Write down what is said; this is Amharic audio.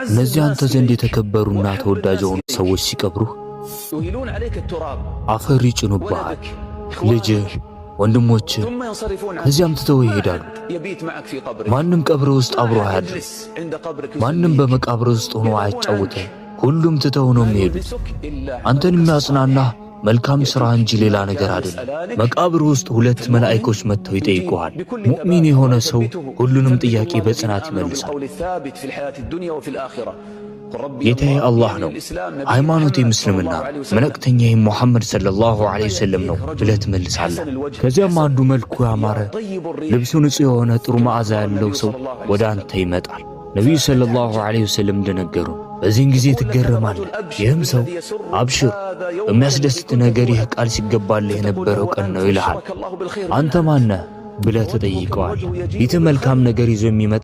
እነዚህ አንተ ዘንድ የተከበሩና ተወዳጅ የሆኑ ሰዎች ሲቀብሩህ አፈር ይጭኑብሃል። ልጅህ፣ ወንድሞችህ ከዚያም ትተው ይሄዳሉ። ማንም ቀብር ውስጥ አብሮ አያድርም። ማንም በመቃብር ውስጥ ሆኖ አያጫውትም። ሁሉም ትተው ነው የሚሄዱት። አንተን የሚያጽናናህ መልካም ሥራ እንጂ ሌላ ነገር አይደለም። መቃብር ውስጥ ሁለት መላእክቶች መጥተው ይጠይቁሃል። ሙእሚን የሆነ ሰው ሁሉንም ጥያቄ በጽናት ይመልሳል። ጌታዬ አላህ ነው፣ ሃይማኖቴም እስልምና፣ መልእክተኛዬም ሙሐመድ ሰለላሁ ዐለይሂ ወሰለም ነው ብለህ ትመልሳለህ። ከዚያም አንዱ መልኩ ያማረ ልብሱ ንጹሕ የሆነ ጥሩ መዓዛ ያለው ሰው ወደ አንተ ይመጣል። ነቢዩ ሰለላሁ ዐለይሂ ወሰለም እንደነገሩን በዚህን ጊዜ ትገረማለህ። ይህም ሰው አብሽር፣ የሚያስደስት ነገር ይህ ቃል ሲገባልህ የነበረው ቀን ነው ይልሃል። አንተ ማነህ ብለህ ተጠይቀዋል። ፊትህ መልካም ነገር ይዞ የሚመጣ